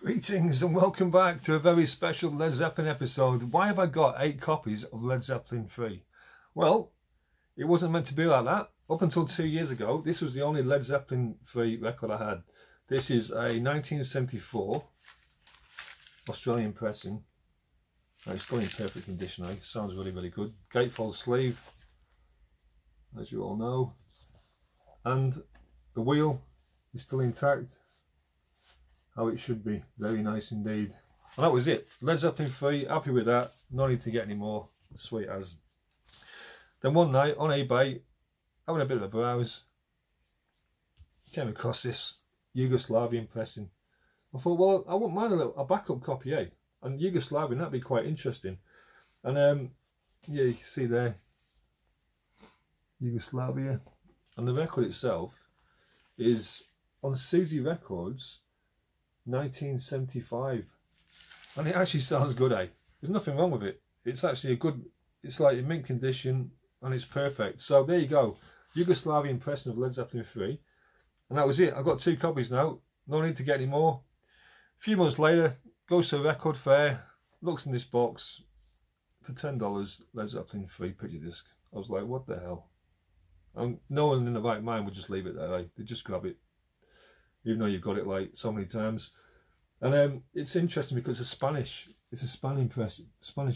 Greetings and welcome back to a very special Led Zeppelin episode. Why have I got 8 copies of Led Zeppelin 3? Well, it wasn't meant to be like that. Up until 2 years ago, this was the only Led Zeppelin 3 record I had. This is a 1974 Australian pressing. It's still in perfect condition, eh? Sounds really, really good. Gatefold sleeve, as you all know. And the wheel is still intact. How it should be. Very nice indeed. And that was it. Led Zeppelin 3, happy with that. No need to get any more. Sweet as. Then one night on eBay, having a bit of a browse, came across this Yugoslavian pressing. I thought, well, I wouldn't mind a backup copy, eh? And Yugoslavian, that'd be quite interesting. And yeah, you can see there, Yugoslavia. And the record itself is on Susie Records, 1975, and it actually sounds good, eh? There's nothing wrong with it. It's actually a good, it's like in mint condition and it's perfect. So there you go, Yugoslavian pressing of Led Zeppelin 3, and that was it. I've got 2 copies now, no need to get any more. A few months later, goes to a record fair, looks in this box for $10, Led Zeppelin 3 picture disc. I was like, what the hell? And no one in the right mind would just leave it there, eh? They just grab it, even though you've got it like so many times. And it's interesting because it's Spanish. It's a Spanish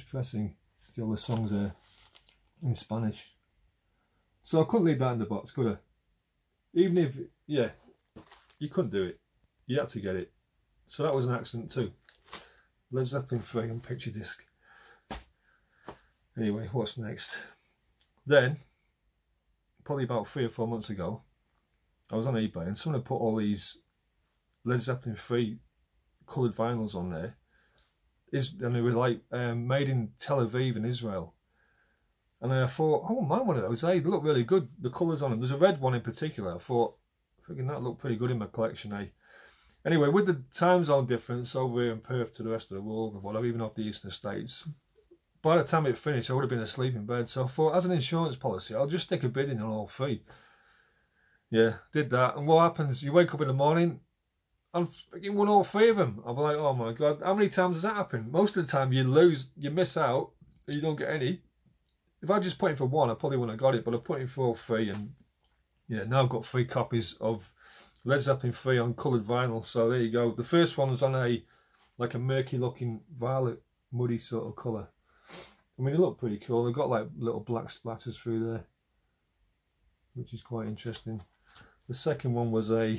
pressing. See all the songs there in Spanish. So I couldn't leave that in the box, could I? Even if, yeah, you couldn't do it. You had to get it. So that was an accident too. Led Zeppelin 3 on picture disc. Anyway, what's next? Then, probably about 3 or 4 months ago, I was on eBay and someone had put all these Led Zeppelin 3 coloured vinyls on there. And they were like made in Tel Aviv in Israel. And I thought, I wouldn't mind one of those. They look really good, the colours on them. There's a red one in particular. I thought, freaking that looked pretty good in my collection, eh? Anyway, with the time zone difference over here in Perth to the rest of the world, and whatever, even off the eastern states, by the time it finished, I would have been asleep in bed. So I thought, as an insurance policy, I'll just stick a bid in on all 3. Yeah, did that. And what happens? You wake up in the morning and freaking won all 3 of them. I'm like, oh my God, how many times does that happen? Most of the time you lose, you miss out, and you don't get any. If I just put in for 1, I probably wouldn't have got it, but I put in for all 3, and yeah, now I've got 3 copies of Led Zeppelin 3 on coloured vinyl. So there you go. The first one was on like a murky looking violet, muddy sort of colour. I mean, they look pretty cool. They've got like little black splatters through there, which is quite interesting. The second one was a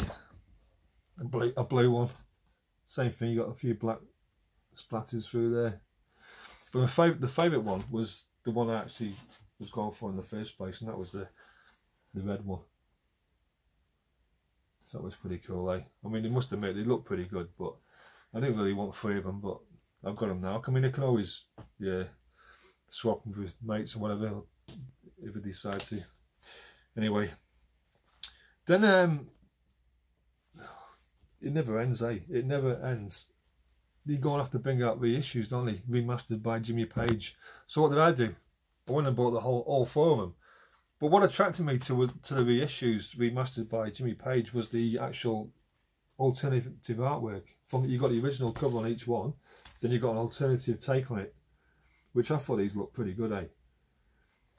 blue one. Same thing, you got a few black splatters through there. But the favourite one was the one I actually was going for in the first place, and that was the red one. So that was pretty cool, eh? I mean, I must admit, they look pretty good, but I didn't really want 3 of them, but I've got them now. I mean, I can always, yeah, swap them with mates or whatever, if I decide to. Anyway, then it never ends, eh? It never ends. They go and have to bring out reissues, don't they? Remastered by Jimmy Page. So what did I do? I went and bought all 4 of them. But what attracted me to the reissues remastered by Jimmy Page was the actual alternative artwork. You got the original cover on each one, then you got an alternative take on it, which I thought these looked pretty good, eh?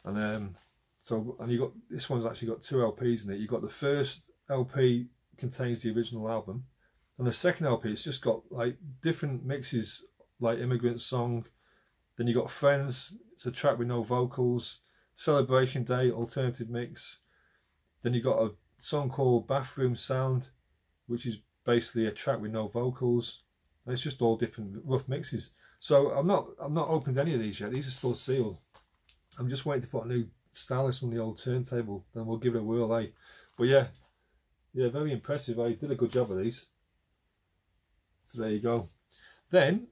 And you got, this one's actually got 2 LPs in it. You got the first LP contains the original album, and the second LP it's just got like different mixes, like Immigrant Song. Then you got Friends, it's a track with no vocals. Celebration Day, alternative mix. Then you got a song called Bathroom Sound, which is basically a track with no vocals. And it's just all different rough mixes. So I'm not opened any of these yet. These are still sealed. I'm just waiting to put a new stylus on the old turntable, then we'll give it a whirl, eh? But yeah, very impressive. I did a good job of these. So there you go. Then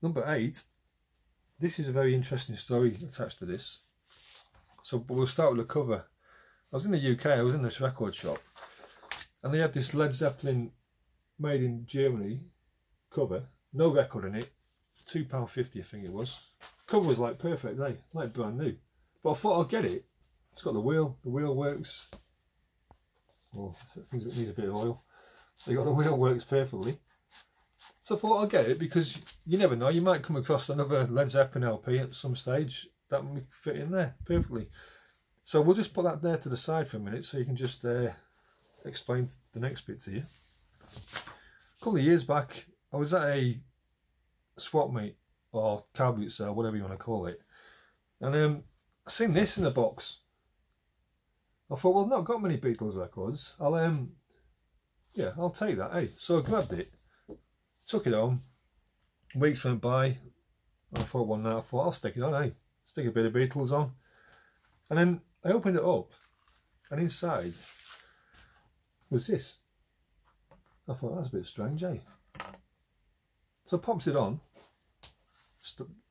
number 8. This is a very interesting story attached to this. So we'll start with the cover. I was in the UK, I was in this record shop, and they had this Led Zeppelin made in Germany cover, no record in it, £2.50 I think it was. Cover was like perfect, eh? Like brand new. But I thought I'll get it. It's got the wheel works. Well, it needs a bit of oil. The wheel works perfectly. So I thought I'll get it, because you never know, you might come across another Led Zeppelin LP at some stage that will fit in there perfectly. So we'll just put that there to the side for a minute so you can just explain the next bit to you. A couple of years back, I was at a swap meet or car boot sale, whatever you want to call it, and I seen this in the box. I thought, well, I've not got many Beatles records. I'll take that, hey. So I grabbed it, took it home. Weeks went by, and I thought one night, I'll stick it on, hey. Stick a bit of Beatles on. And then I opened it up, and inside was this. I thought, that's a bit strange, eh? So I pops it on.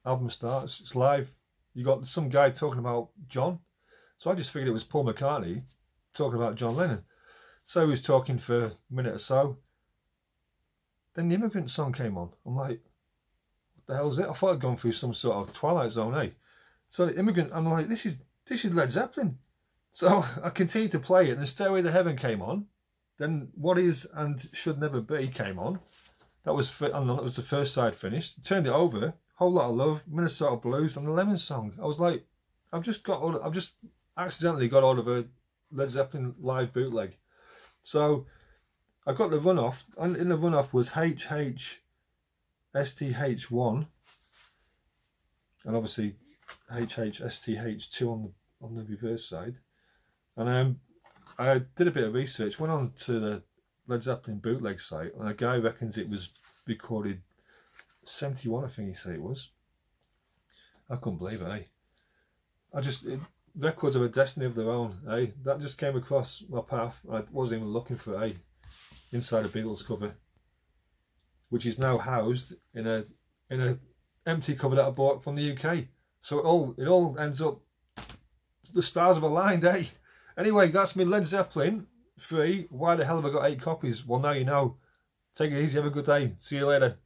Album starts, it's live. You got some guy talking about John. So I just figured it was Paul McCartney talking about John Lennon. So he was talking for a minute or so. Then the Immigrant song came on. I'm like, what the hell is it? I thought I'd gone through some sort of Twilight Zone, eh? So the Immigrant, I'm like, this is Led Zeppelin. So I continued to play it, and Stairway to Heaven came on. Then What Is and Should Never Be came on. That was the first side finished. Turned it over. Whole Lot of Love, Minnesota Blues, and the Lemon Song. I was like, I've just accidentally got hold of a Led Zeppelin live bootleg. So I got the runoff, and in the runoff was HHSTH1, and obviously HHSTH2 on the reverse side. And I did a bit of research, went on to the Led Zeppelin bootleg site, and a guy reckons it was recorded 71, I think he said it was. I couldn't believe it, eh? Records have a destiny of their own, eh? That just came across my path. I wasn't even looking for it, eh? Inside a Beatles cover, which is now housed in a empty cover that I bought from the UK. So it all ends up, the stars have aligned, eh? Anyway, that's me Led Zeppelin 3. Why the hell have I got 8 copies? Well, now you know. Take it easy, have a good day. See you later.